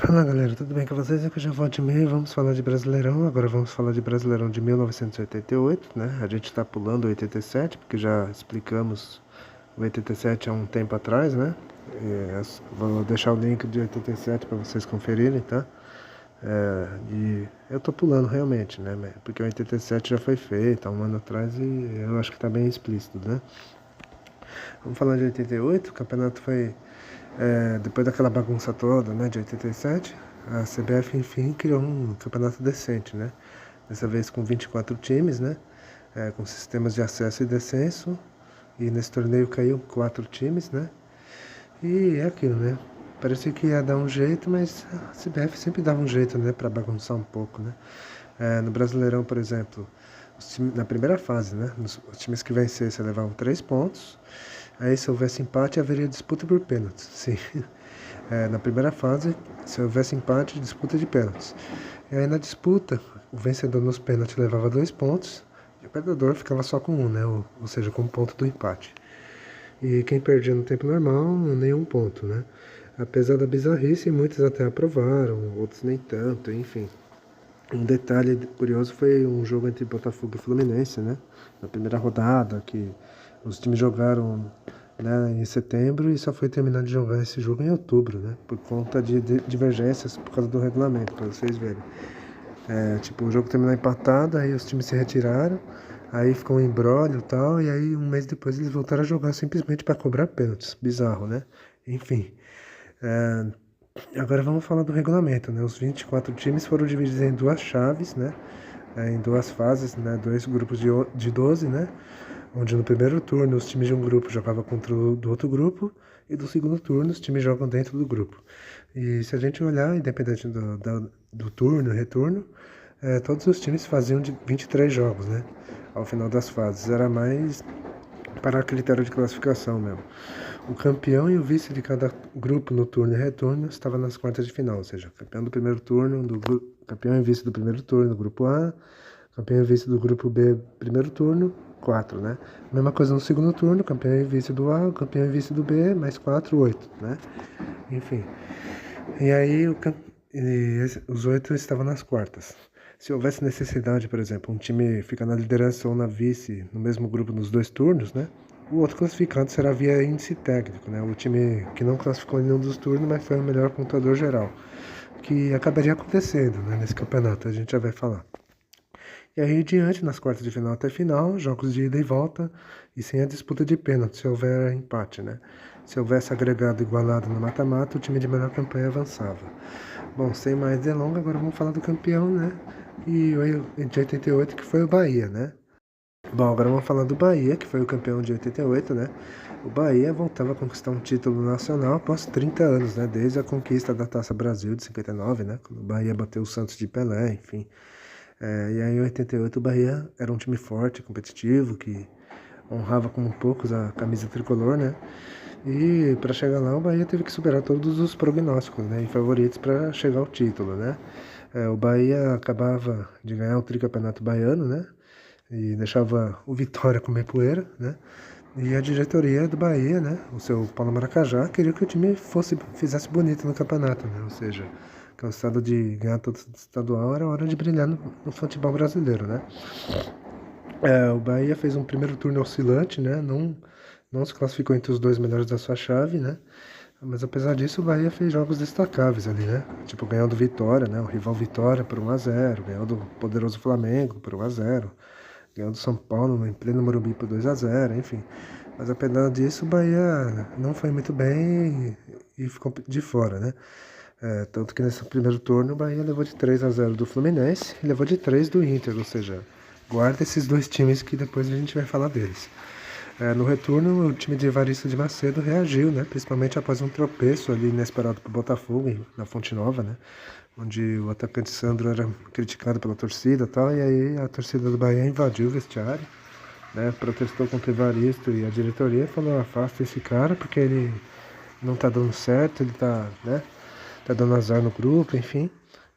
Fala galera, tudo bem com vocês? Aqui já volto de meio, vamos falar de Brasileirão. Agora vamos falar de Brasileirão de 1988, né? A gente tá pulando o 87, porque já explicamos o 87 há um tempo atrás, né? Vou deixar o link de 87 para vocês conferirem, tá? E eu tô pulando realmente, né? Porque o 87 já foi feito há um ano atrás e eu acho que tá bem explícito, né? Vamos falar de 88, o campeonato foi depois daquela bagunça toda, né, de 87, a CBF enfim criou um campeonato decente, né? Dessa vez com 24 times, né? Com sistemas de acesso e descenso. E nesse torneio caiu 4 times, né? E é aquilo, né? Parecia que ia dar um jeito, mas a CBF sempre dava um jeito, né? Pra bagunçar um pouco, né? No Brasileirão, por exemplo, na primeira fase, né? Os times que vencessem levavam 3 pontos. Aí, se houvesse empate, haveria disputa por pênaltis. Sim. Na primeira fase, se houvesse empate, disputa de pênaltis. E aí, na disputa, o vencedor nos pênaltis levava 2 pontos e o perdedor ficava só com 1, né? Ou seja, com um ponto do empate. E quem perdia no tempo normal, nenhum ponto, né? Apesar da bizarrice, muitos até aprovaram, outros nem tanto, enfim. Um detalhe curioso foi um jogo entre Botafogo e Fluminense, né? Na primeira rodada, que os times jogaram, né, em setembro e só foi terminar de jogar esse jogo em outubro, né? Por conta de divergências por causa do regulamento, para vocês verem. Tipo, o jogo terminou empatado, aí os times se retiraram, aí ficou um imbróglio e tal, e aí um mês depois eles voltaram a jogar simplesmente para cobrar pênaltis. Bizarro, né? Enfim. É, Agora vamos falar do regulamento, né? Os 24 times foram divididos em duas chaves, né? Em duas fases, né? Dois grupos de 12, né? Onde no primeiro turno os times de um grupo jogavam contra o do outro grupo e do segundo turno os times jogam dentro do grupo. E se a gente olhar, independente do turno e retorno, todos os times faziam de 23 jogos, né? Ao final das fases. Era mais para critério de classificação mesmo. O campeão e o vice de cada grupo no turno e retorno estava nas quartas de final, ou seja, campeão do primeiro turno, campeão e vice do primeiro turno do grupo A, campeão e vice do grupo B, primeiro turno, 4, né? Mesma coisa no segundo turno, campeão e vice do A, campeão e vice do B, mais 4, 8, né? Enfim. E aí os 8 estavam nas quartas. Se houvesse necessidade, por exemplo, um time fica na liderança ou na vice no mesmo grupo nos dois turnos, né? O outro classificado será via índice técnico, né? O time que não classificou em nenhum dos turnos, mas foi o melhor pontuador geral. Que acabaria acontecendo, né, nesse campeonato, a gente já vai falar. E aí, diante, nas quartas de final até final, jogos de ida e volta, e sem a disputa de pênalti, se houver empate, né? Se houvesse agregado igualado no mata-mata, o time de melhor campanha avançava. Bom, sem mais delongas, agora vamos falar do campeão, né? E de 88, que foi o Bahia, né? Bom, agora vamos falar do Bahia, que foi o campeão de 88, né? O Bahia voltava a conquistar um título nacional após 30 anos, né? Desde a conquista da Taça Brasil de 59, né? Quando o Bahia bateu o Santos de Pelé, enfim. E aí em 88 o Bahia era um time forte, competitivo, que honrava como poucos a camisa tricolor, né? E para chegar lá o Bahia teve que superar todos os prognósticos, né? E favoritos para chegar ao título, né? O Bahia acabava de ganhar o tricampeonato baiano, né? E deixava o Vitória comer poeira, né? E a diretoria do Bahia, né? O seu Paulo Maracajá queria que o time fizesse bonito no campeonato, né? Ou seja, cansado de ganhar todo estadual, era hora de brilhar no futebol brasileiro, né? O Bahia fez um primeiro turno oscilante, né? Não se classificou entre os dois melhores da sua chave, né? Mas apesar disso, o Bahia fez jogos destacáveis ali, né? Tipo, ganhou do Vitória, né? O rival Vitória por 1-0, ganhou do poderoso Flamengo por 1-0, ganhou do São Paulo em pleno Morumbi por 2-0, enfim. Mas apesar disso, o Bahia não foi muito bem e ficou de fora, né? Tanto que nesse primeiro turno o Bahia levou de 3-0 do Fluminense e levou de 3 do Inter, ou seja, guarda esses dois times que depois a gente vai falar deles. No retorno, o time de Evaristo de Macedo reagiu, né? Principalmente após um tropeço ali inesperado para o Botafogo, na Fonte Nova, né? Onde o atacante Sandro era criticado pela torcida e tal, e aí a torcida do Bahia invadiu o vestiário, né? Protestou contra o Evaristo e a diretoria falou: afasta esse cara porque ele não tá dando certo, ele tá, né? Tá dando azar no grupo, enfim.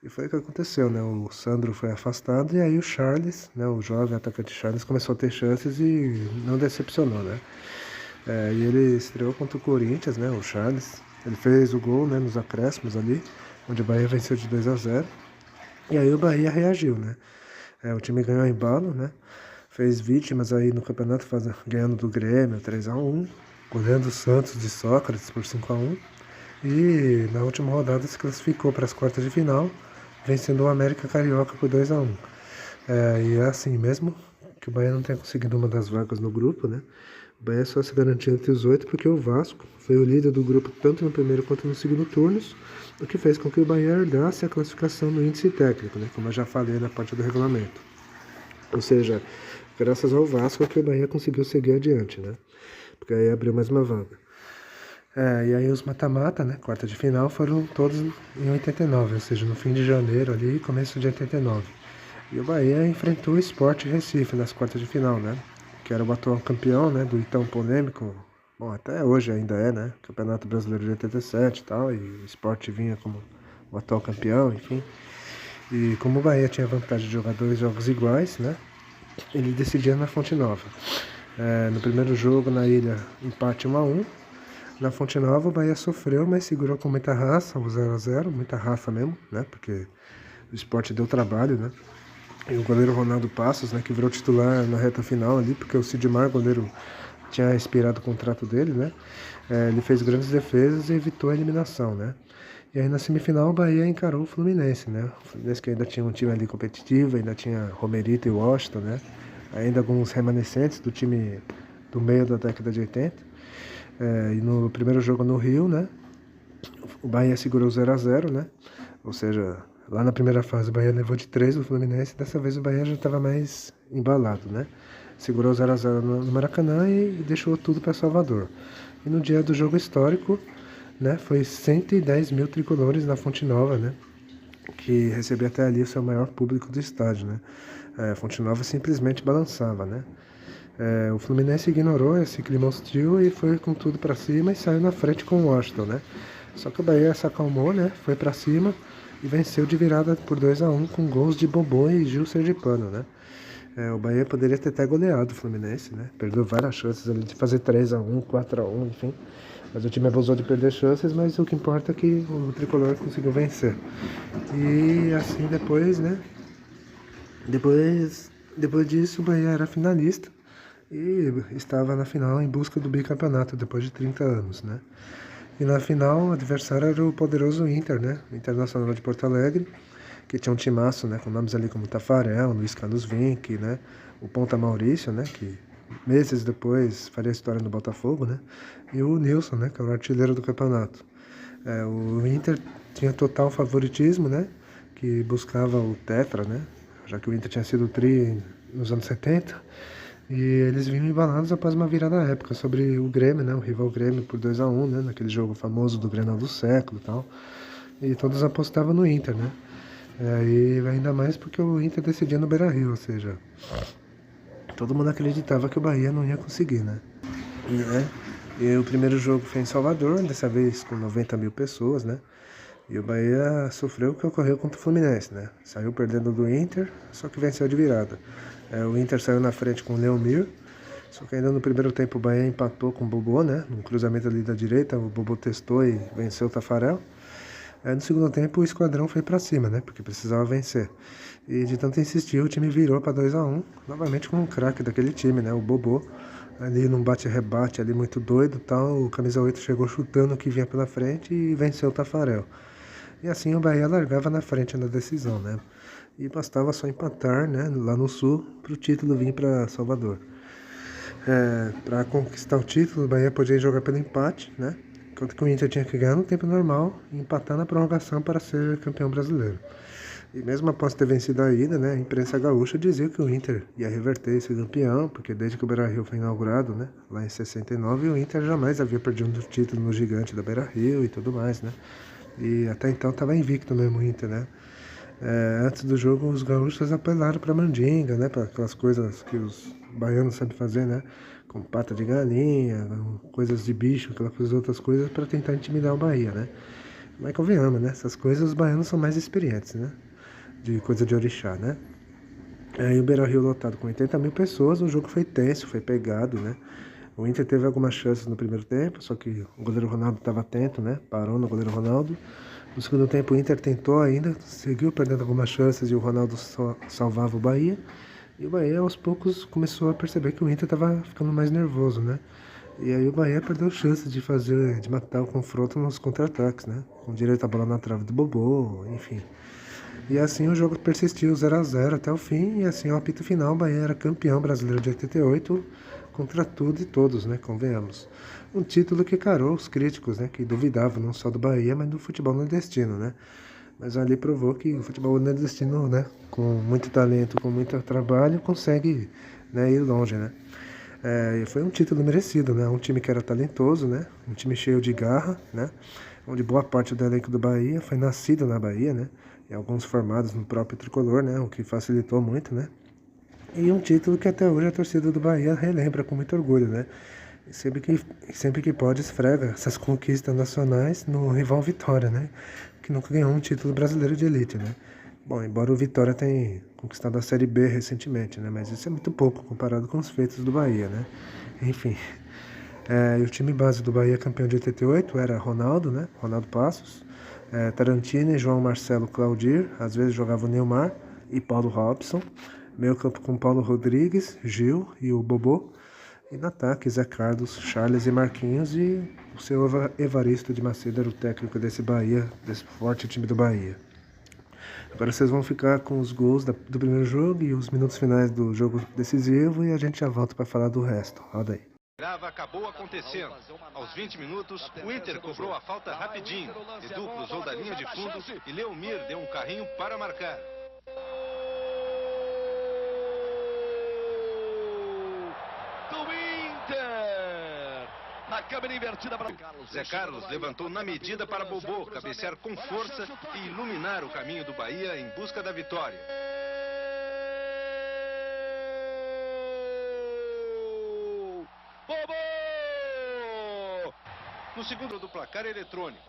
E foi o que aconteceu, né? O Sandro foi afastado e aí o Charles, né? O jovem atacante Charles começou a ter chances e não decepcionou, né? E ele estreou contra o Corinthians, né? O Charles. Ele fez o gol, né? Nos acréscimos ali. onde o Bahia venceu de 2-0. E aí o Bahia reagiu, né? O time ganhou em embalo, né? Fez vítimas aí no campeonato, ganhando do Grêmio 3-1, goleando o Santos de Sócrates por 5-1. E na última rodada se classificou para as quartas de final, vencendo o América Carioca por 2-1. E é assim, mesmo que o Bahia não tenha conseguido uma das vagas no grupo, né? O Bahia só se garantiu entre os 8 porque o Vasco foi o líder do grupo tanto no primeiro quanto no segundo turnos, o que fez com que o Bahia herdasse a classificação no índice técnico, né? Como eu já falei na parte do regulamento. Ou seja, graças ao Vasco que o Bahia conseguiu seguir adiante, né? Porque aí abriu mais uma vaga. E aí os mata-mata, né? Quarta de final, foram todos em 89, ou seja, no fim de janeiro ali, começo de 89. E o Bahia enfrentou o Sport Recife nas quartas de final, né? Que era o atual campeão, né? Do tão polêmico, bom, até hoje ainda é, né? Campeonato Brasileiro de 87 e tal, e o Sport vinha como o atual campeão, enfim. E como o Bahia tinha vantagem de jogar 2 jogos iguais, né? Ele decidia na Fonte Nova. No primeiro jogo, na ilha, empate 1-1. Na Fonte Nova, o Bahia sofreu, mas segurou com muita raça, o 0-0, muita raça mesmo, né? Porque o Sport deu trabalho, né? E o goleiro Ronaldo Passos, né? Que virou titular na reta final ali, porque o Sidmar, goleiro, tinha expirado o contrato dele, né? Ele fez grandes defesas e evitou a eliminação, né? E aí na semifinal o Bahia encarou o Fluminense, né? O Fluminense que ainda tinha um time ali competitivo, ainda tinha Romerito e Washington, né? Ainda alguns remanescentes do time do meio da década de 80. E no primeiro jogo no Rio, né? O Bahia segurou 0-0, né? Ou seja, lá na primeira fase o Bahia levou de 3 do Fluminense, dessa vez o Bahia já estava mais embalado, né? Segurou 0-0 no Maracanã e deixou tudo para Salvador. E no dia do jogo histórico, né, foi 110 mil tricolores na Fonte Nova, né? Que recebia até ali o seu maior público do estádio, né? A Fonte Nova simplesmente balançava, né? O Fluminense ignorou esse clima hostil e foi com tudo para cima e saiu na frente com o Washington, né? Só que o Bahia se acalmou, né? Foi para cima e venceu de virada por 2-1 com gols de Bobô e Gil Sergipano, né? O Bahia poderia ter até goleado o Fluminense, né? Perdeu várias chances ali de fazer 3-1, 4-1, enfim. Mas o time abusou de perder chances, mas o que importa é que o tricolor conseguiu vencer. E assim depois, né? Depois disso, o Bahia era finalista e estava na final em busca do bicampeonato depois de 30 anos, né? E na final o adversário era o poderoso Inter, né? O Internacional de Porto Alegre, que tinha um timaço, né? Com nomes ali como Tafarel, Luiz Carlos Vinck, né? O Ponta Maurício, né? Que meses depois faria história no Botafogo, né? E o Nilson, né? Que era o artilheiro do campeonato. O Inter tinha total favoritismo, né? Que buscava o tetra, né? Já que o Inter tinha sido tri nos anos 70. E eles vinham embalados após uma virada época sobre o Grêmio, né? O rival Grêmio por 2-1, né? Naquele jogo famoso do Grenal do século e tal. E todos apostavam no Inter, né? E ainda mais porque o Inter decidia no Beira-Rio, ou seja, todo mundo acreditava que o Bahia não ia conseguir, né? E o primeiro jogo foi em Salvador, dessa vez com 90 mil pessoas, né? E o Bahia sofreu o que ocorreu contra o Fluminense, né? Saiu perdendo do Inter, só que venceu de virada. O Inter saiu na frente com o Leomir, só que ainda no primeiro tempo o Bahia empatou com o Bobô, né? Num cruzamento ali da direita, o Bobô testou e venceu o Tafarel. No segundo tempo o esquadrão foi pra cima, né? Porque precisava vencer. E de tanto insistir, o time virou pra 2-1, novamente com um craque daquele time, né? O Bobô. Ali num bate-rebate ali muito doido, tal, o camisa 8 chegou chutando o que vinha pela frente e venceu o Tafarel. E assim o Bahia largava na frente na decisão, né? E bastava só empatar, né, lá no Sul, para o título vir para Salvador. Para conquistar o título, o Bahia podia jogar pelo empate, né? Enquanto que o Inter tinha que ganhar no tempo normal e empatar na prorrogação para ser campeão brasileiro. E mesmo após ter vencido a ida, né, a imprensa gaúcha dizia que o Inter ia reverter esse campeão, porque desde que o Beira-Rio foi inaugurado, né, lá em 69, o Inter jamais havia perdido um título no gigante da Beira-Rio e tudo mais, né? E até então estava invicto mesmo o Inter, né? Antes do jogo, os gaúchos apelaram para mandinga, né? Para aquelas coisas que os baianos sabem fazer, né? Com pata de galinha, coisas de bicho, aquelas outras coisas para tentar intimidar o Bahia, né? Mas convenhamos, né? Essas coisas os baianos são mais experientes, né? De coisa de orixá, né? Aí o Beira-Rio lotado com 80 mil pessoas, o jogo foi tenso, foi pegado, né? O Inter teve algumas chances no primeiro tempo, só que o goleiro Ronaldo estava atento, né? Parou no goleiro Ronaldo. No segundo tempo o Inter tentou ainda, seguiu perdendo algumas chances e o Ronaldo salvava o Bahia. E o Bahia aos poucos começou a perceber que o Inter estava ficando mais nervoso, né? E aí o Bahia perdeu chances de matar o confronto nos contra-ataques, né? Com direito à bola na trave do Bobô, enfim. E assim o jogo persistiu 0 a 0 até o fim, e assim ao apito final o Bahia era campeão brasileiro de 88 contra tudo e todos, né? Convenhamos. Um título que carou os críticos, né? Que duvidavam não só do Bahia, mas do futebol nordestino, né? Mas ali provou que o futebol nordestino, né? Com muito talento, com muito trabalho, consegue, né, ir longe, né? E foi um título merecido, né? Um time que era talentoso, né? Um time cheio de garra, né? Onde boa parte do elenco do Bahia foi nascido na Bahia, né? E alguns formados no próprio tricolor, né? O que facilitou muito, né? E um título que até hoje a torcida do Bahia relembra com muito orgulho, né? E sempre que pode esfrega essas conquistas nacionais no rival Vitória, né? Que nunca ganhou um título brasileiro de elite, né? Bom, embora o Vitória tenha conquistado a Série B recentemente, né? Mas isso é muito pouco comparado com os feitos do Bahia, né? Enfim. E o time base do Bahia campeão de 88 era Ronaldo, né? Ronaldo Passos, Tarantini, João Marcelo Claudir, às vezes jogava o Neymar e Paulo Robson. Meio campo com Paulo Rodrigues, Gil e o Bobô. E no ataque, Zé Carlos, Charles e Marquinhos. E o seu Evaristo de Macedo era o técnico desse Bahia, desse forte time do Bahia. Agora vocês vão ficar com os gols do primeiro jogo e os minutos finais do jogo decisivo e a gente já volta para falar do resto. Roda aí. Acabou acontecendo. Aos 20 minutos, o Inter cobrou a falta rapidinho. Edu cruzou da linha de fundo e Leomir deu um carrinho para marcar. Do Inter! Na câmera invertida para Zé Carlos levantou na medida para Bobô cabecear com força e iluminar o caminho do Bahia em busca da vitória. No segundo do placar eletrônico.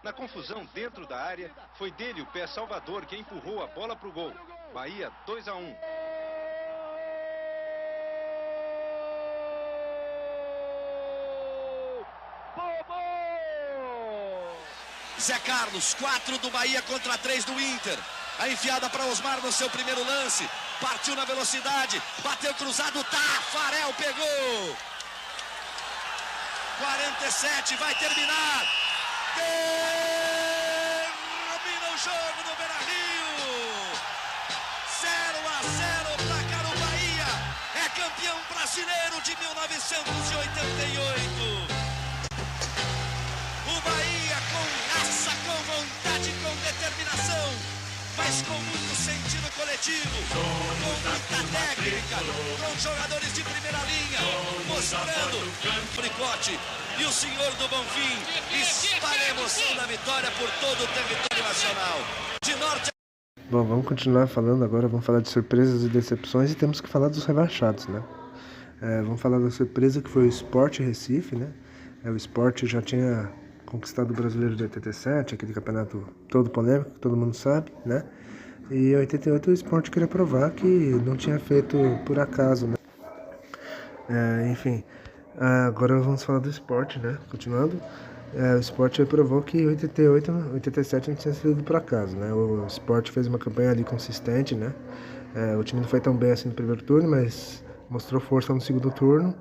Na confusão dentro da área, foi dele o pé Salvador que empurrou a bola para o gol. Bahia 2 a 1. Zé Carlos, 4 do Bahia contra 3 do Inter. A enfiada para Osmar no seu primeiro lance. Partiu na velocidade, bateu cruzado, Tafarel pegou. 47, vai terminar. Termina o jogo no Beira-Rio. 0 a 0, placar o Bahia. É campeão brasileiro de 1988. O Bahia com raça, com vontade, com determinação, mas com muito sentido coletivo, com muita técnica, com jogadores de primeira linha, mostrando o Fricote e o senhor do Bonfim espalha a emoção da vitória por todo o território nacional. De norte a... Bom, vamos continuar falando agora, vamos falar de surpresas e decepções e temos que falar dos rebaixados, né? Vamos falar da surpresa que foi o Sport Recife, né? O Sport já tinha conquistado o Brasileiro de 87, aquele campeonato todo polêmico, que todo mundo sabe, né? E em 88 o Sport queria provar que não tinha feito por acaso, né? Enfim, agora vamos falar do Sport, né? Continuando, o Sport provou que em 88, 87 não tinha sido por acaso, né? O Sport fez uma campanha ali consistente, né? O time não foi tão bem assim no primeiro turno, mas mostrou força no segundo turno,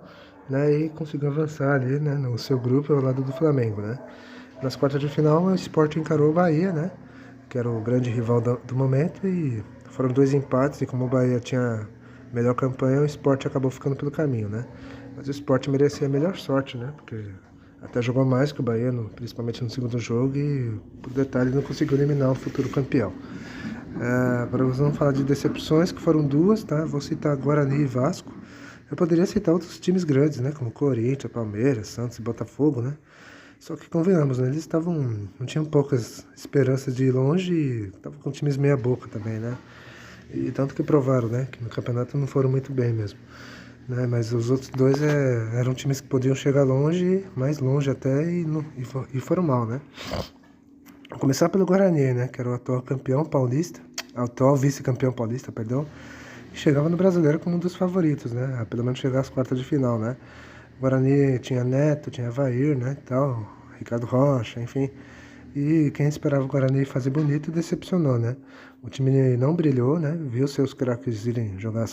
né, e conseguiu avançar ali, né, no seu grupo ao lado do Flamengo, né. Nas quartas de final, o Sport encarou o Bahia, né, que era o grande rival do momento, e foram 2 empates, e como o Bahia tinha melhor campanha, o Sport acabou ficando pelo caminho, né. Mas o Sport merecia a melhor sorte, né, porque até jogou mais que o Bahia, principalmente no segundo jogo, e, por detalhe, não conseguiu eliminar o futuro campeão. Agora vamos falar de decepções, que foram 2, tá, vou citar Guarani e Vasco. Eu poderia citar outros times grandes, né, como Corinthians, Palmeiras, Santos e Botafogo, né? Só que convenhamos, né, eles não tinham poucas esperanças de ir longe e estavam com times meia boca também, né? E tanto que provaram, né, que no campeonato não foram muito bem mesmo, né? Mas os outros 2 eram times que podiam chegar longe, mais longe até, e foram mal, né? Vou começar pelo Guarani, né, que era o atual campeão paulista, atual vice-campeão paulista, perdão. Chegava no Brasileiro como um dos favoritos, né? Pelo menos chegar às quartas de final, né? O Guarani tinha Neto, tinha Avair, né? Tal, Ricardo Rocha, enfim. E quem esperava o Guarani fazer bonito decepcionou, né? O time não brilhou, né? Viu seus craques irem jogar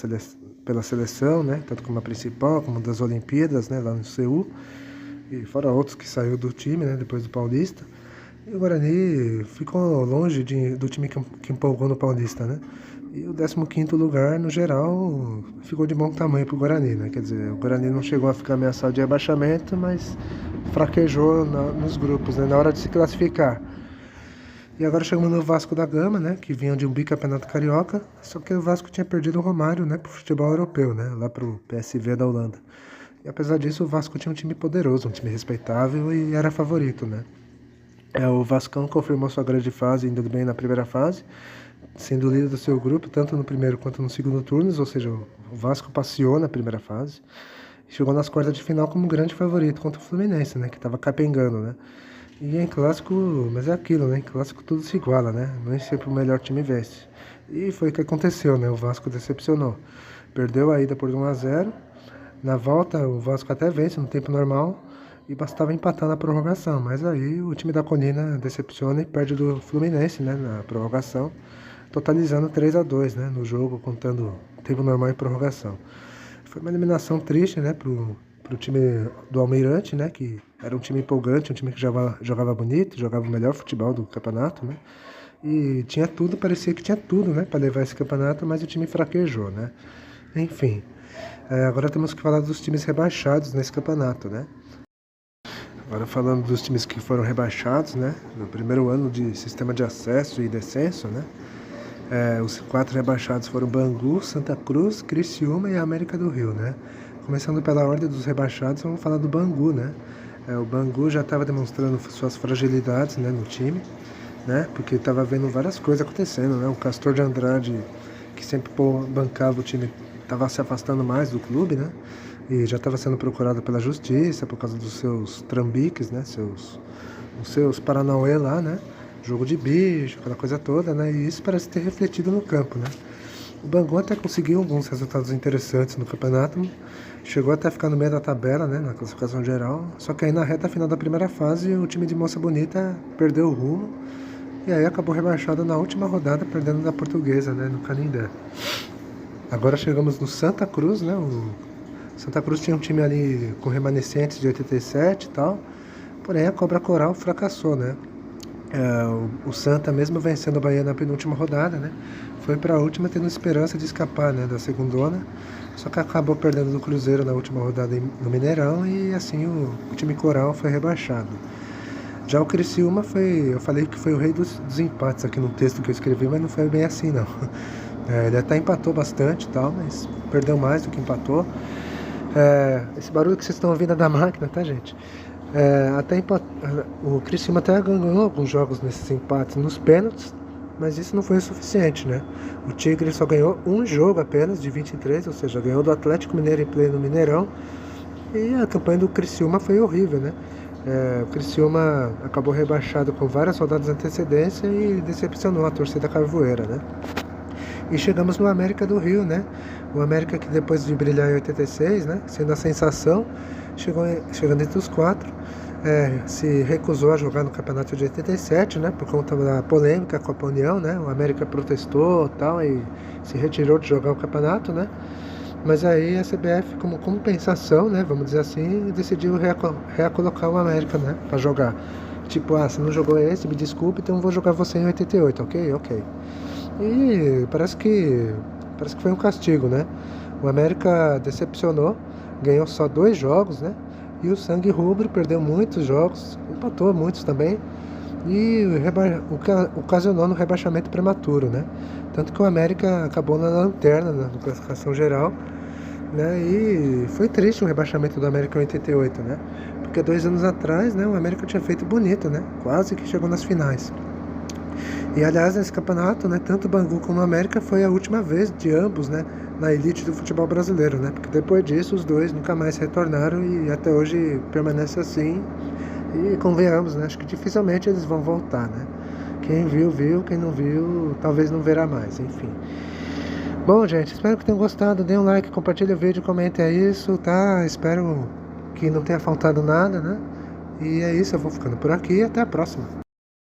pela seleção, né? Tanto como a principal, como das Olimpíadas, né? Lá no Seul. E fora outros que saiu do time, né? Depois do Paulista. E o Guarani ficou longe do time que empolgou no Paulista, né? E o 15º lugar, no geral, ficou de bom tamanho pro Guarani, né? Quer dizer, o Guarani não chegou a ficar ameaçado de rebaixamento, mas fraquejou nos grupos, né? Na hora de se classificar. E agora chegamos no Vasco da Gama, né? Que vinha de um bicampeonato carioca, só que o Vasco tinha perdido o Romário, né? Pro futebol europeu, né? Lá pro PSV da Holanda. E apesar disso, o Vasco tinha um time poderoso, um time respeitável e era favorito, né? O Vascão confirmou sua grande fase, indo bem na primeira fase, sendo líder do seu grupo, tanto no primeiro quanto no segundo turnos, ou seja, o Vasco passeou na primeira fase e chegou nas quartas de final como grande favorito contra o Fluminense, né, que estava capengando, né. E em clássico, mas é aquilo, né, em clássico tudo se iguala, né, nem sempre o melhor time vence. E foi o que aconteceu, né, o Vasco decepcionou. Perdeu a ida por 1-0, na volta o Vasco até vence no tempo normal, e bastava empatar na prorrogação, mas aí o time da Colina decepciona e perde do Fluminense, né, na prorrogação, totalizando 3-2, né, no jogo, contando tempo normal e prorrogação. Foi uma eliminação triste, né, pro time do Almirante, né, que era um time empolgante, um time que jogava bonito, jogava o melhor futebol do campeonato, né, e tinha tudo, parecia que tinha tudo, né, para levar esse campeonato, mas o time fraquejou, né. Enfim, agora temos que falar dos times rebaixados nesse campeonato, né. Agora falando dos times que foram rebaixados, né, no primeiro ano de sistema de acesso e descenso, né, os 4 rebaixados foram Bangu, Santa Cruz, Criciúma e América do Rio, né. Começando pela ordem dos rebaixados, vamos falar do Bangu, né. O Bangu já estava demonstrando suas fragilidades, né, no time, né, porque estava vendo várias coisas acontecendo, né, o Castor de Andrade, que sempre bancava o time, estava se afastando mais do clube, né, e já estava sendo procurado pela justiça por causa dos seus trambiques, né, os seus paranauê lá, né, jogo de bicho, aquela coisa toda, né, e isso parece ter refletido no campo, né. O Bangu até conseguiu alguns resultados interessantes no campeonato, chegou até a ficar no meio da tabela, né, na classificação geral, só que aí na reta final da primeira fase o time de Moça Bonita perdeu o rumo, e aí acabou rebaixado na última rodada, perdendo da Portuguesa, né, no Canindé. Agora chegamos no Santa Cruz, né, Santa Cruz tinha um time ali com remanescentes de 87 e tal, porém a Cobra Coral fracassou, né? O Santa, mesmo vencendo o Bahia na penúltima rodada, né, foi para a última tendo esperança de escapar, né, da segundona, só que acabou perdendo do Cruzeiro na última rodada no Mineirão e assim o time coral foi rebaixado. Já o Criciúma eu falei que foi o rei dos empates aqui no texto que eu escrevi, mas não foi bem assim não. Ele até empatou bastante e tal, mas perdeu mais do que empatou. Esse barulho que vocês estão ouvindo é da máquina, tá, gente? O Criciúma até ganhou alguns jogos nesses empates nos pênaltis, mas isso não foi o suficiente, né? O Tigre só ganhou um jogo apenas de 23, ou seja, ganhou do Atlético Mineiro em play no Mineirão, e a campanha do Criciúma foi horrível, né? O Criciúma acabou rebaixado com várias rodadas de antecedência e decepcionou a torcida carvoeira, né? E chegamos no América do Rio, né? O América que depois de brilhar em 86, né, sendo a sensação, chegando entre os 4, se recusou a jogar no campeonato de 87, né, por conta da polêmica com a União, né? O América protestou e tal e se retirou de jogar o campeonato, né? Mas aí a CBF, como compensação, né, vamos dizer assim, decidiu reacolocar o América, né, para jogar. Tipo, você não jogou esse, me desculpe, então vou jogar você em 88, ok? Ok. E parece que foi um castigo, né? O América decepcionou, ganhou só 2 jogos, né? E o Sangue Rubro perdeu muitos jogos, empatou muitos também, e ocasionou no rebaixamento prematuro, né? Tanto que o América acabou na lanterna, na classificação geral, né? E foi triste o rebaixamento do América em 88, né? Porque 2 anos atrás, né, o América tinha feito bonito, né? Quase que chegou nas finais. E aliás, nesse campeonato, né, tanto o Bangu como o América foi a última vez de ambos, né, na elite do futebol brasileiro, né? Porque depois disso os dois nunca mais retornaram e até hoje permanece assim. E convenhamos, né, acho que dificilmente eles vão voltar, né? Quem viu, viu, quem não viu, talvez não verá mais, enfim. Bom, gente, espero que tenham gostado, dê um like, compartilhe o vídeo, comentem isso, tá? Espero que não tenha faltado nada, né? E é isso, eu vou ficando por aqui e até a próxima.